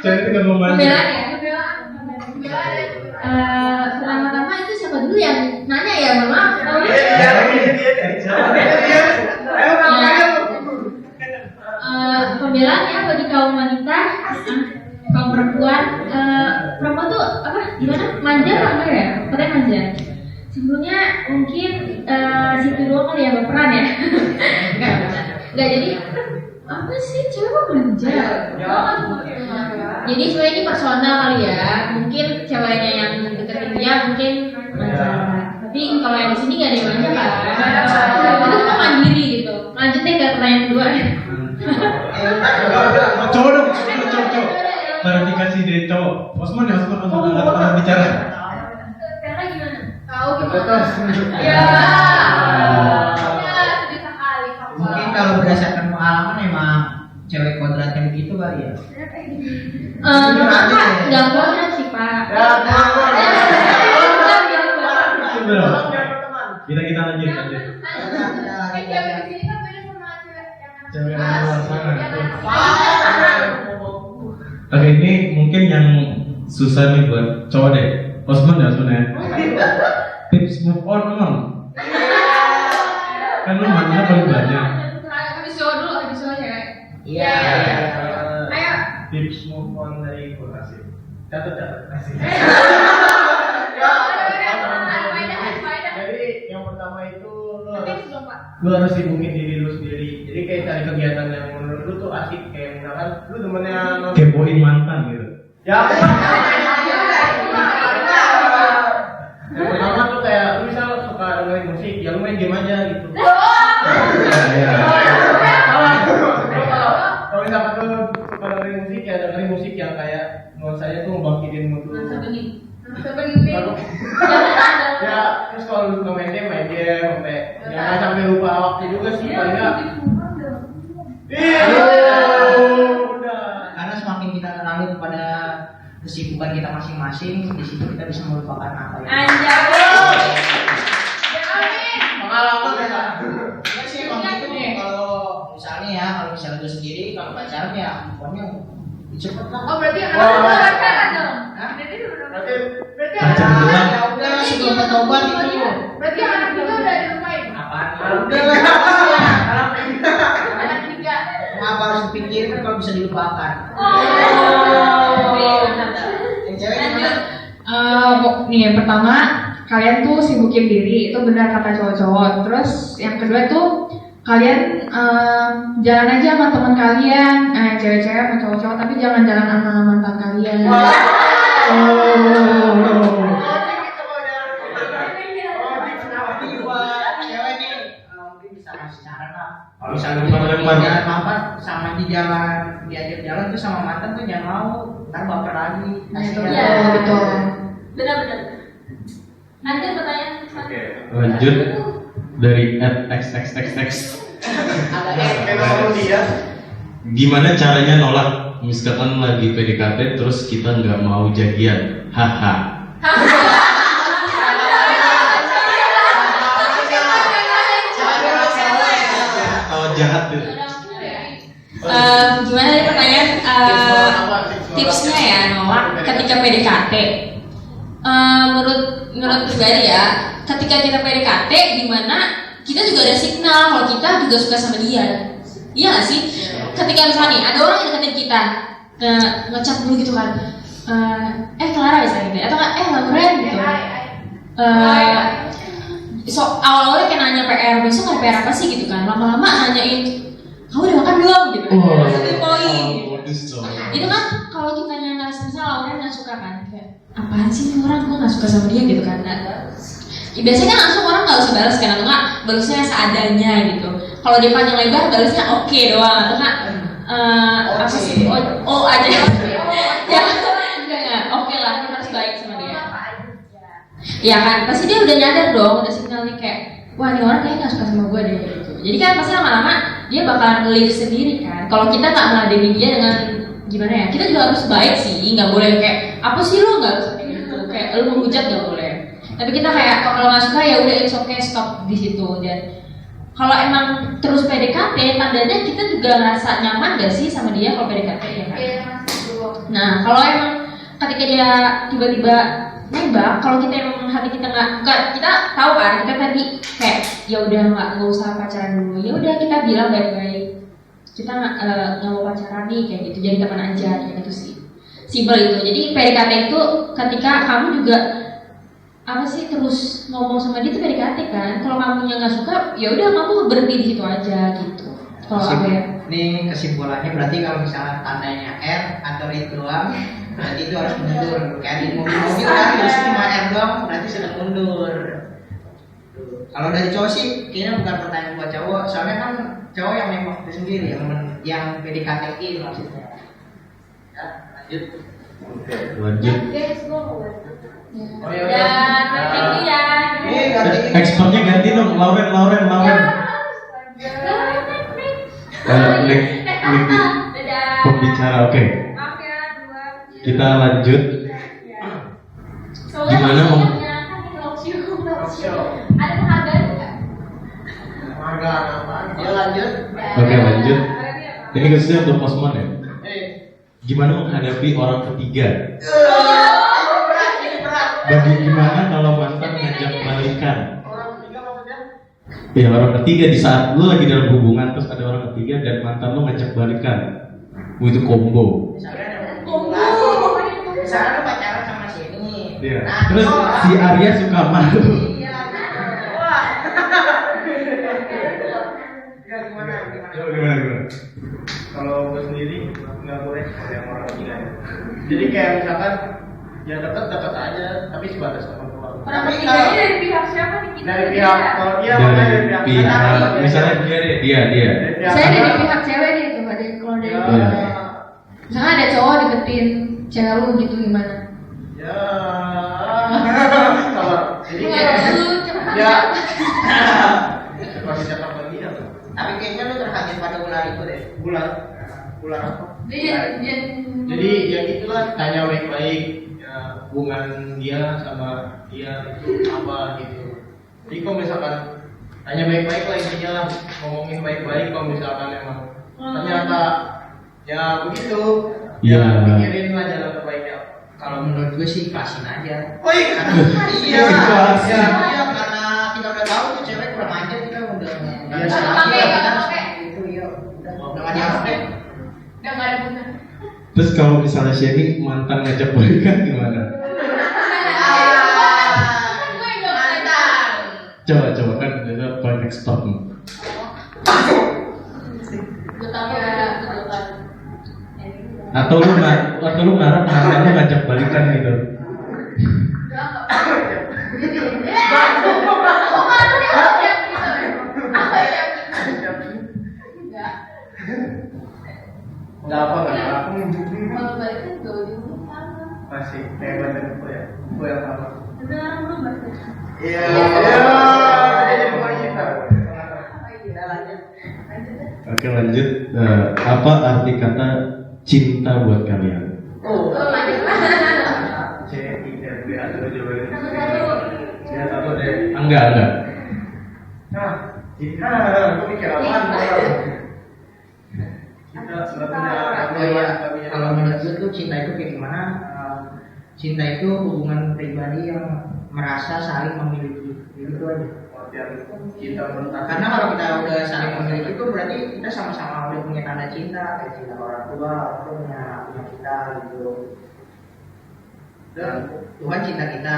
Cewek itu nggak mau manja. Pembelaan ya. Pertama-tama itu siapa dulu yang nanya ya, Mama? Pembelaannya bagi kaum wanita, kaum perempuan, perempuan tuh apa? Gimana? Manja apa enggak ya? Katanya manja. Sebelumnya mungkin situ doang kali ya berperan ya. Enggak jadi apa sih cewek kok manja? Jadi sebenarnya ini personal kali ya. Mungkin ceweknya yang deketin dia mungkin manja. Tapi kalau yang di sini nggak ada yang manja kan? Itu kita mandiri gitu. Lanjut deh ke pertanyaan kedua. Cowok dong, cowok. Klarifikasi dari cowok. Osman bicara. Karena gimana? Tahu gimana? Ya. Mungkin kalau berdasarkan pengalaman emang cewek kodratnya begitu kali ya. Nggak kodrat sih Pak. Kita lanjut. Cewek Oke, ini mungkin yang susah nih buat cowok deh. Osman ya sebenarnya. Tips move on emang. Kan lu mana paling banyak. Habis cowok dulu, habis cowok cewek. Iya. Ayo. Tips move on dari kurasi. Catat kasih. Jadi yang pertama itu lu harus sibukin diri lu sendiri. Jadi kayak cari kegiatan yang menurut lu tuh asik, kayak misalkan lu temennya Kepoin mantan gitu. ya yang pertama tuh kayak lu misal suka dengerin musik, ya lu main game aja gitu. Kalau misalkan lu suka dengerin musik, ya dengerin musik yang kayak menurut saya tuh ngebangkitin mood lu. Ya terus kalau lu main game sampai jangan sampai lupa waktu juga sih paling nggak. Udah. Karena semakin kita kenali kepada kesibukan kita masing-masing, di situ kita bisa melupakan apa ya. Pengalaman ya. Ya sih emang gitu nih. Kalau misalnya gue sendiri kalau pacaran ya pokoknya cepet lah. Oh berarti anak pacaran dong? Berarti Ya udah sebelum bertobat itu. Berarti anak kita udah dilupain? Apaan? Anak tiga. Kenapa harus dipikirkan kalau bisa dilupakan? Yang cewek gimana? Nih yang pertama kalian tuh sibukin diri, itu benar kata cowok-cowok. Terus yang kedua tuh kalian jalan aja sama teman kalian, cewek-cewek sama cowok-cowok, tapi jangan jalan sama mantan kalian. Cewek nih mungkin bisa kasih saran lah. Kalau misalnya jalan mampet sama di jalan, diajak jalan tuh sama mantan tuh jangan mau, ntar baper lagi. Betul. Benar-benar. Lanjut pertanyaan. Lanjut dari @xxxx. Gimana caranya nolak misalkan lagi PDKT terus kita nggak mau jadian? Haha. Jahat tuh. Gimana nih pertanyaan? Tipsnya ya nolak ketika PDKT. Menurut pribadi ya, ketika kita PDKT, dimana kita juga ada signal kalau kita juga suka sama dia. Iya nggak sih? Ketika misalnya nih ada orang yang deketin kita, ngechat dulu gitu kan, Clara misalnya gitu, atau kan Lauren gitu. Awal-awalnya kayak nanya PR, besok ada PR apa sih gitu kan, lama-lama nanyain kamu udah makan belum gitu kan, satu poin. Itu kan kalau kita nanya misalnya Lauren nggak suka kan, kayak apaan sih ini orang, gue nggak suka sama dia gitu kan. Biasanya kan langsung orang nggak usah balas kan, atau nggak balasnya seadanya gitu. Kalau dia panjang lebar balasnya oke doang, atau nggak apa sih oh aja ya enggak oke lah, kita harus baik sama dia. Ya kan pasti dia udah nyadar dong, udah signalnya kayak wah ini orang kayaknya nggak suka sama gue deh gitu. Jadi kan pasti lama-lama dia bakalan leave sendiri kan. Kalau kita nggak meladeni dia dengan gimana ya, kita juga harus baik sih, nggak boleh kayak apa sih lo, nggak harus kayak gitu, kayak lo menghujat nggak boleh. Tapi kita kayak kalau nggak suka ya udah it's okay, stop di situ. Dan kalau emang terus PDKT, tandanya kita juga ngerasa nyaman gak sih sama dia kalau PDKT ya kan? Iya, masih belum. Nah, kalau emang ketika dia tiba-tiba nembak, kalau kita emang hati kita nggak kita tahu kan, kita tadi kayak ya udah nggak usah pacaran dulu, ya udah kita bilang baik-baik, kita nggak mau pacaran nih kayak gitu, jadi teman aja kayak gitu sih, simpel itu. Jadi PDKT itu ketika kamu juga apa sih terus ngomong sama dia itu PDKT kan, kalau kamunya nggak suka, ya udah kamu berhenti di situ aja gitu. Kalau aku ya. Ini kesimpulannya berarti kalau misalnya tandanya R atau itu doang, berarti itu harus mundur. Kayak di mobil-mobil kan harus cuma R doang, berarti sudah mundur. Kalau dari cowok sih, kayaknya bukan pertanyaan buat cowok, soalnya kan cowok yang nembak itu sendiri, yang PDKT-in maksudnya. Ya, lanjut. Lanjut. Guys, gue mau Oh iya. dan thank you ya. Expertnya ganti dong, Lauren. Klik Dadah. pembicara, oke. Maaf ya, dua. Kita lanjut. Soalnya Gimana, Om? menyenangkan nih, talk show. Ada penghargaan nggak? Harga apa? Ya lanjut. Oke, lanjut. Ini khususnya untuk Osman ya. Eh, Gimana menghadapi orang ketiga? Berat. Bagaimana kalau mantan ngajak balikan? orang ketiga maksudnya? Ya orang ketiga di saat lu lagi dalam hubungan terus ada orang ketiga dan mantan lu ngajak balikan. Itu combo. Misalnya lu pacaran sama si ini. Iya. Nah, Terus cowok- si Arya suka malu. Iya. Wah. Ya, gimana? Gimana? Kalau gue sendiri nggak boleh kalau yang orang ketiga ya. Jadi kayak misalkan ya dekat aja, tapi sebatas teman-teman. Orang Tapi ketiga kalau- ini dari pihak siapa nih? Kita Dari berdua. pihak kalau dia makanya Dari pihak, misalnya dia. Dari pihak Saya dari mana? pihak cewek nih tuh, ada kalau dari Ya, Iya. misalnya ada cowok deketin cewek lu gitu gimana? ya, sabar. Jadi Lu kayak nggak lu cepet ya, aja. masih cakap lagi ya. Tapi kayaknya lu terhanyut pada ular itu deh. Ular apa? Dia Jadi ya gitulah, tanya baik-baik ya, hubungan dia sama dia itu apa gitu. Jadi kalau misalkan tanya baik-baik lah intinya lah, ngomongin baik-baik kalau misalkan emang ternyata ya begitu. Iya. Ya pikirin lah jalan terbaiknya. Kalau menurut gue sih ikhlasin aja. Oh iya. Iya, Ikhlasin. iya, karena kita udah tahu tuh cewek kurang ajar, kita udah Iya, salah pakai, kita nggak pakai. itu ya udah nggak dipakai. udah nggak ada guna. Terus kalau misalnya Sherry mantan ngajak balikan gimana? Gue yang nggak mantan. Coba kan ada banyak stop. Gue tahu ya, bukan. Atau lu ngarep mantan lu ngajak balikan gitu. Enggak apa enggak. Kalau balik kan juga ujungnya sama. Masih hebat dan aku ya. Aku yang sama. Udah belum balik. Iya. Jadi wanita. Udah lanjut. Oke lanjut. Apa arti kata cinta buat kalian? Oh, Lanjut. C I R B A terus jawabannya. Satu-satu. Ya satu deh. Enggak. Nah, kita aku mikir apaan? Kita sudah oh iya, kalau menurut gue tuh cinta itu kayak gimana? Cinta itu hubungan pribadi yang merasa saling memiliki, gitu aja. Artian cinta menurut Karena kalau kita udah saling memiliki itu berarti kita sama-sama udah punya tanda cinta, kayak cinta orang tua, orang tua punya kita gitu. Dan Tuhan cinta kita,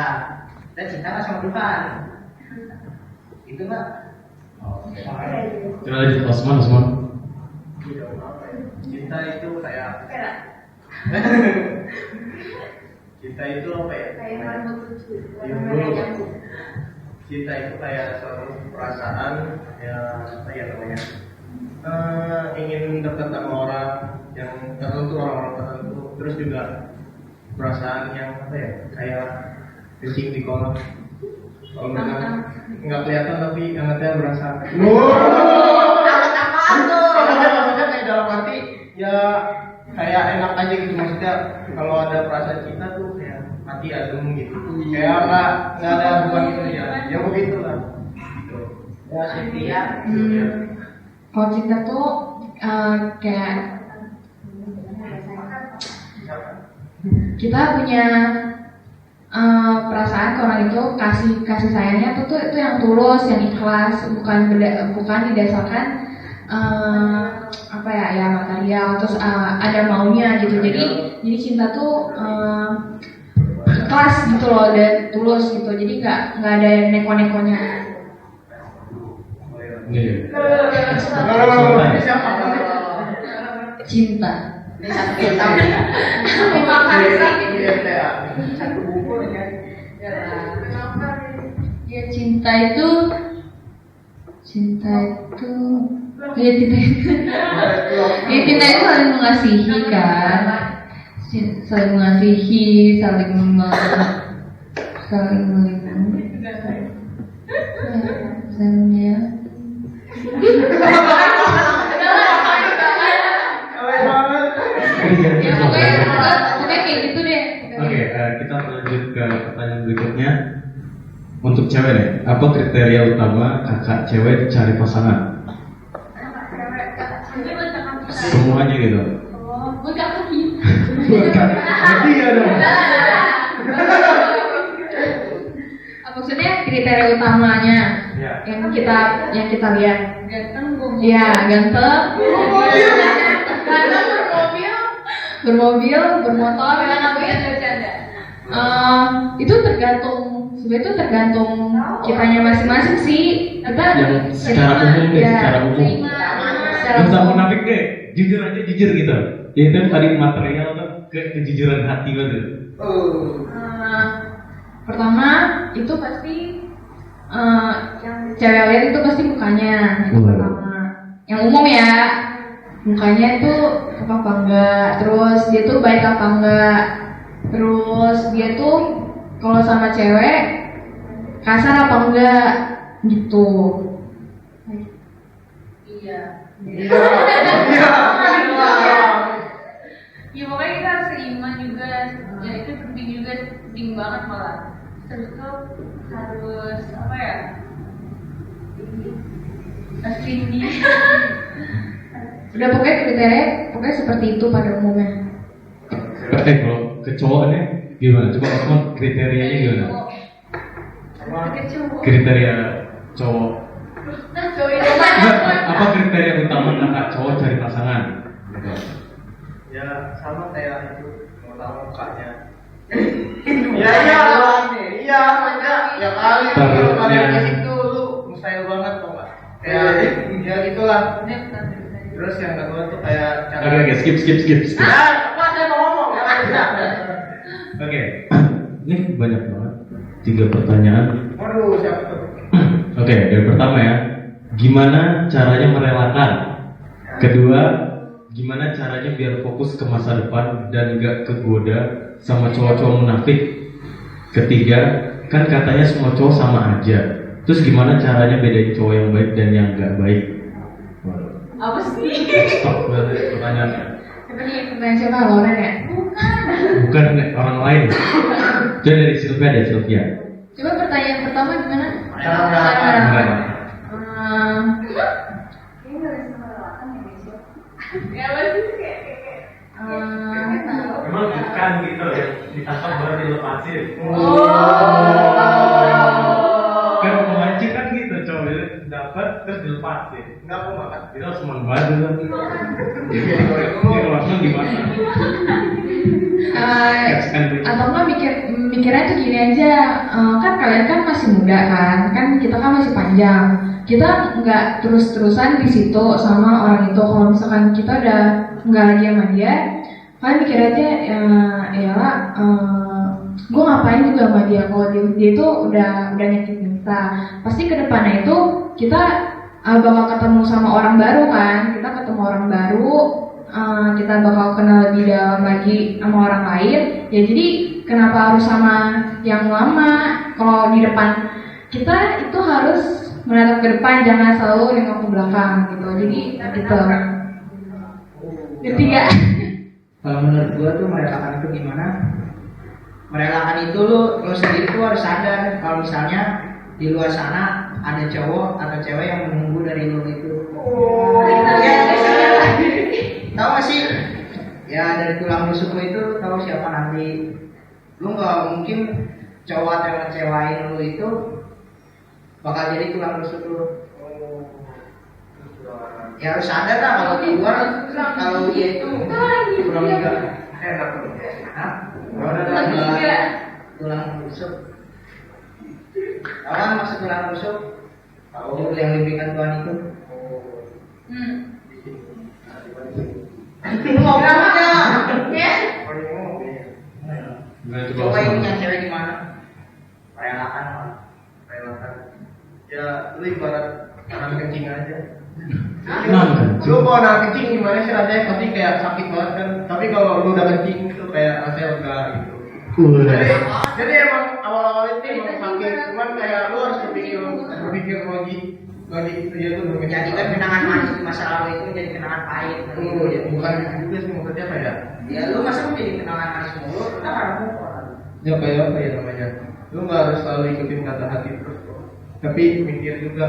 dan cinta nggak sama Tuhan. Itu Pak. Kita lanjut Osman. cinta itu kayak cinta itu apa ya? Cinta itu kayak suatu perasaan ya apa ya namanya? Ingin dekat sama orang yang tertentu, orang-orang tertentu, terus juga perasaan yang apa ya? Kayak fishing di kolam. Kalau misalnya nggak kelihatan tapi hangatnya berasa. Maksudnya kayak dalam arti ya kayak enak aja gitu, maksudnya kalau ada perasaan cinta tuh kayak hati adem gitu, kayak nggak ada beban gitu ya begitulah gitu. Ya Cynthia. Kalau cinta tuh kayak kita punya perasaan ke orang itu, kasih sayangnya tuh itu yang tulus, yang ikhlas, bukan didasarkan ya material, terus ada maunya gitu. Jadi cinta tuh ikhlas gitu loh, dan tulus gitu. Jadi nggak ada neko-nekonya. Cinta. Ini satu kita. Ya cinta itu saling mengasihi kan, saling mengasihi, saling melindungi, ya. Ya pokoknya kayak gitu deh. Oke, kita lanjut ke pertanyaan berikutnya. Untuk cewek nih, apa kriteria utama kakak cewek cari pasangan? Semuanya gitu. Berarti ya dong. Maksudnya kriteria utamanya yang kita lihat. Ganteng, Iya, ganteng. Bermobil, bermotor. Itu tergantung kitanya masing-masing sih. Kita Yang secara umum deh, secara umum. Gak usah munafik deh, jujur aja jujur gitu. Ya itu tadi material tuh kejujuran hati gitu. Pertama itu pasti yang cewek lihat itu pasti mukanya. Itu pertama. Yang umum ya, mukanya itu apa enggak, terus dia tuh baik apa enggak, terus dia tuh kalau sama cewek kasar apa enggak gitu. Ya pokoknya kita harus seiman juga, ya itu penting banget malah. Terus tuh harus tinggi. Udah pokoknya kriteria seperti itu pada umumnya. Kalau ke cowoknya gimana? Coba Osman kriterianya gimana? Kriteria cowok. Apa kriteria utama kakak cowok cari pasangan? Ya sama kayak itu, pertama mukanya. Iya, ya kali kalau kalian ke situ lu mustahil banget kok nggak? Kayak ya gitulah. Terus yang kedua tuh kayak Oke, skip. Apa saya mau ngomong? Oke, ini banyak banget. 3 pertanyaan. Waduh, siapa tuh? Oke, yang pertama ya, gimana caranya merelakan? Kedua, gimana caranya biar fokus ke masa depan dan gak kegoda sama cowok-cowok munafik? Ketiga, kan katanya semua cowok sama aja. Terus gimana caranya bedain cowok yang baik dan yang gak baik? Apa sih? Stop pertanyaannya. Pertanyaan siapa? Lauren ya? Bukan orang lain. Jadi dari Sylvia. Coba pertanyaan pertama gimana? Merelakan. Memang bukan gitu ya, ditangkap baru dilepasin. Kan pemancing kan gitu, cowok dapat terus dilepasin. Enggak mau makan. Itu harus membantu kan. Jadi kalau langsung gimana? Atau enggak mikirnya tuh gini aja, kan kalian kan masih muda kan kita kan masih panjang, kita nggak terus-terusan di situ sama orang itu. Kalau misalkan kita udah nggak lagi sama dia, kalian mikir aja gue ngapain juga sama dia. Kalau dia itu udah nyakitin kita, pasti kedepannya itu kita bakal ketemu sama orang baru kan, kita ketemu orang baru. Kita bakal kenal lebih dalam lagi sama orang lain ya. Jadi kenapa harus sama yang lama? Kalau di depan kita itu harus menatap ke depan, jangan selalu nengok ke belakang gitu. Jadi gitu. Ketiga, Kalau menurut gua tuh merelakan itu gimana? Merelakan itu lu sendiri tuh harus sadar kalau misalnya di luar sana ada cowok atau cewek yang menunggu dari lu itu. Iya. Tahu gak sih? Ya dari tulang rusukku itu tahu siapa nanti. Lu nggak mungkin cowok atau yang ngecewain lu itu bakal jadi tulang rusuk lu. Ya harus sadar lah kalau keluar kalau dia itu tulang iga. Enak tuh. Hah? Tulang rusuk. Tahu kan maksud tulang rusuk? Tahu yang diberikan Tuhan itu. Lu ngomong aja. Ya. Coba ini yang cewek gimana? Relakan. Ya, lu ibarat anak kencing aja. Lu Lu mau anak kencing gimana sih rasanya? Pasti kayak sakit banget kan. Tapi kalau lu udah kencing itu kayak rasanya lega gitu. Jadi emang awal-awal itu emang sakit, cuman kayak lu harus berpikir lagi gitu ya tuh. Menjadikan kenangan manis di masa lalu itu menjadi kenangan pahit. Ya, bukan gitu juga sih maksudnya kayak. Ya lu masa menjadi kenangan manis mulu, kita harus move on. Ya kayak apa ya namanya? Lu nggak harus selalu ikutin kata hati terus kok. Tapi mikir juga.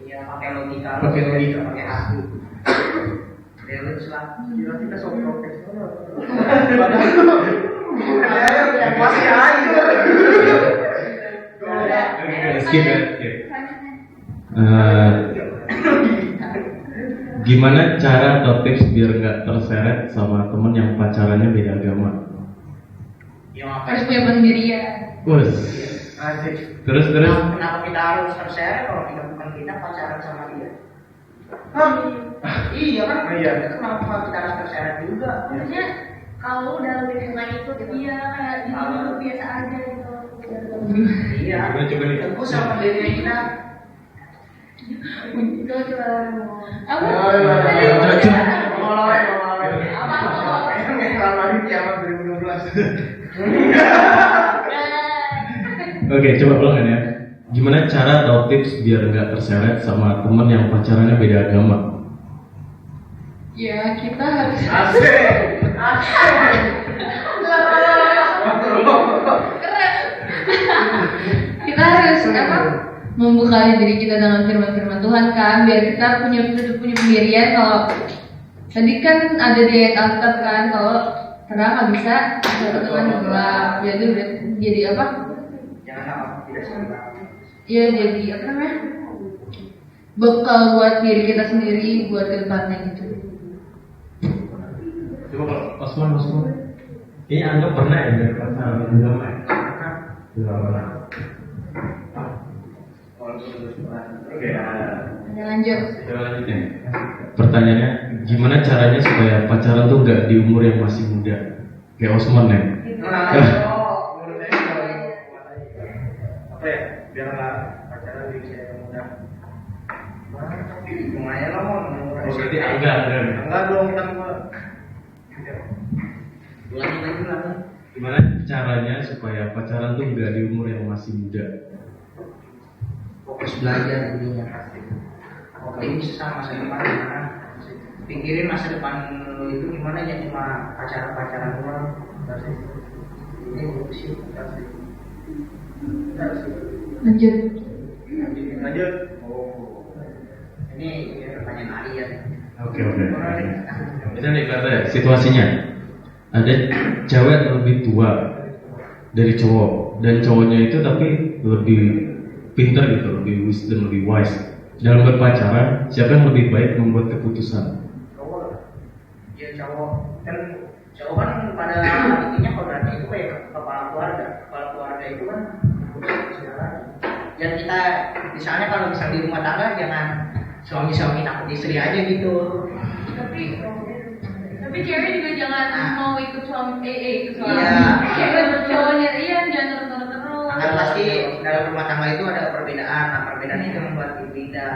Ya pakai logika, Pakai logika. pakai hati. Ya lu selalu. Kira kita sok profesional. Masih aja. Skip ya, skip. Gimana cara atau tips biar nggak terseret sama temen yang pacarannya beda agama? Ya Harus punya pendirian. Wes. Asik. Terus. Kenapa kita harus terseret kalau kita bukan kita pacaran sama dia? Iya kan? Iya. Kenapa kita harus terseret juga? Maksudnya kalau udah lebih dengan itu gitu. Iya kayak gitu biasa aja gitu. Iya. Coba nih. Teguh sama pendirian kita. Coba. Apa? Oke, coba ulangan ya. Gimana cara atau tips biar nggak terseret sama temen yang pacarannya beda agama? Ya kita harus. Kita harus apa? Membuka diri kita dengan firman-firman Tuhan kan, biar kita punya pendirian. Kalau tadi kan ada di ayat Alkitab kan, kalau terang nggak bisa bersatu dengan gelap. Jadi apa? Jangan apa tidak sama. Ya jadi apa namanya? Bekal buat diri kita sendiri, buat kedepannya gitu. Coba kalau Osman. Kayaknya Anda pernah ya dari pacaran agama ya? Tidak pernah. Oke, Lanjut. coba lanjutin. Pertanyaannya, gimana caranya supaya pacaran tuh nggak di umur yang masih muda? Kayak Osman ya? Apa ya? Biar nggak pacaran di usia yang muda. Lumayan lah mau. Oh, berarti enggak. Enggak dong kan gua. Ulangi. Gimana caranya supaya pacaran tuh nggak di umur yang masih muda? Fokus belajar dirinya. Ini bisa masa depan gimana? Pikirin masa depan lu itu gimana, ya cuma pacaran doang. Ini sih. Lanjut. Lanjut. Ini pertanyaan Arya. Oke. Ini nih kata situasinya. Ada cewek lebih tua dari cowok, dan cowoknya itu tapi lebih pintar gitu, lebih wisdom, lebih wise. Dalam berpacaran, siapa yang lebih baik membuat keputusan? Ya cowok kan pada intinya kodratnya itu kayak kepala keluarga itu kan dan kita misalnya kalau misal di rumah tangga jangan suami takut istri aja gitu. Tapi cewek juga jangan mau ikut suami ikut suami. Iya. Cewek cowoknya jangan terus. Akan pasti dalam rumah tangga itu ada perbedaan. Nah, perbedaan itu membuat berbeda.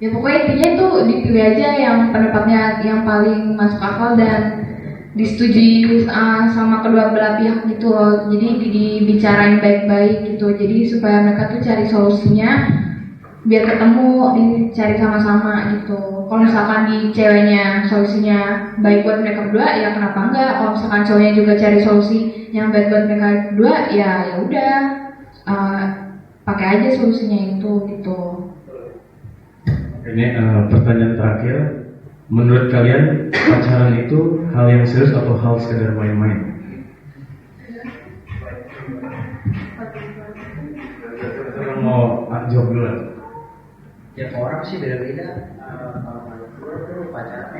Ya pokoknya intinya itu dipilih aja yang pendapatnya yang paling masuk akal dan disetujui sama kedua belah pihak gitu loh. Jadi dibicarain baik-baik gitu. Jadi supaya mereka tuh cari solusinya biar ketemu, dicari sama-sama gitu. Kalau misalkan di ceweknya solusinya baik buat mereka berdua, ya kenapa enggak? Kalau misalkan cowoknya juga cari solusi yang baik buat mereka berdua, ya udah. pakai aja solusinya itu gitu. Ini pertanyaan terakhir. Menurut kalian pacaran itu hal yang serius atau hal sekedar main-main? Mau jawab dulu lah. Ya orang sih beda-beda. Kalau menurut gue tuh pacaran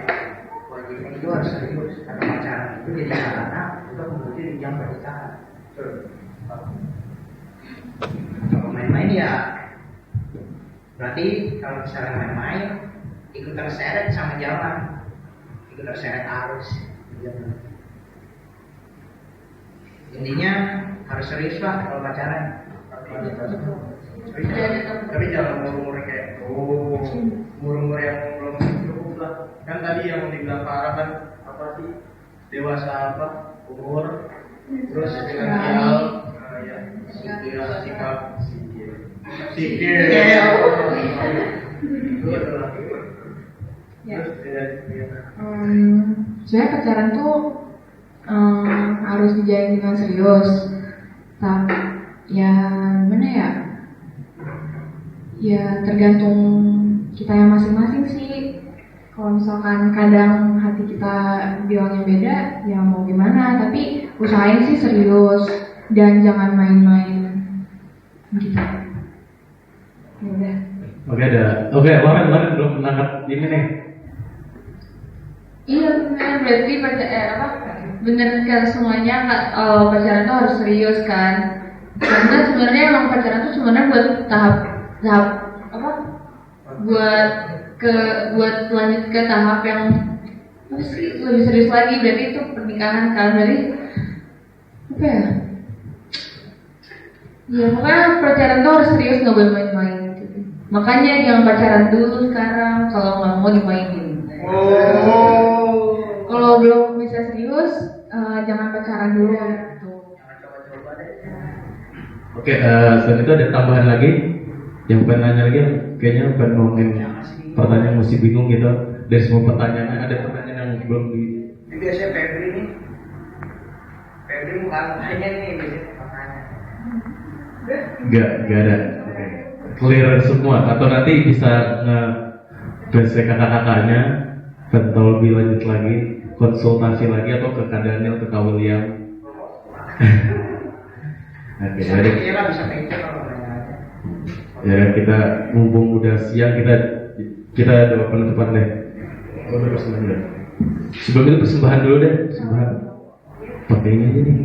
wajibnya itu harus serius. Karena pacaran itu jadi sarana untuk menuju jenjang pernikahan. Kalau main-main ya berarti kalau misalnya main-main ikut terseret sama zaman, ikut terseret arus. Intinya harus serius lah kalau pacaran. Tapi jangan umur kayak umur yang belum cukup lah. Kan tadi yang dibilang Farah kan apa sih, dewasa apa umur, terus finansial, sikap sikil. Sebenarnya pacaran tuh harus dijalin dengan serius. Tapi ya gimana ya? Ya tergantung kita yang masing-masing sih. Kalau misalkan kadang hati kita bilangnya beda, ya mau gimana. Tapi usahain sih serius dan jangan main-main gitu. Ya udah. Oke, Lauren belum menangkap ini nih. Iya benar, berarti bener kan semuanya pacaran tuh harus serius kan? Karena sebenarnya emang pacaran tuh sebenarnya buat tahap buat lanjut ke tahap yang lebih serius lagi. Berarti itu pernikahan kan? Berarti apa ya? Ya pokoknya pacaran tuh harus serius, nggak boleh main-main. Gitu. Makanya jangan pacaran dulu sekarang kalau nggak mau dimainin. Kalau belum bisa serius, jangan pacaran dulu. Gitu. Oke, selain itu ada tambahan lagi yang pengen nanya lagi, kayaknya pengen ngomongin pertanyaan mesti bingung gitu. Dari semua pertanyaan ada pertanyaan yang belum di. Ini biasanya Febri nih, Febri bukan tanya nih biasanya pertanyaan. Gak ada. Oke. Clear semua atau nanti bisa nge-flashback kakak-kakaknya atau lebih lanjut lagi, konsultasi lagi atau ke Kak Daniel, ke Kak William. Oke, jadi Kira bisa pencet kalau nanya. ya kita mumpung udah siang kita ada penutupan deh. Udah persembahan deh. Sebelum itu persembahan dulu deh, persembahan. Pakai ini aja nih.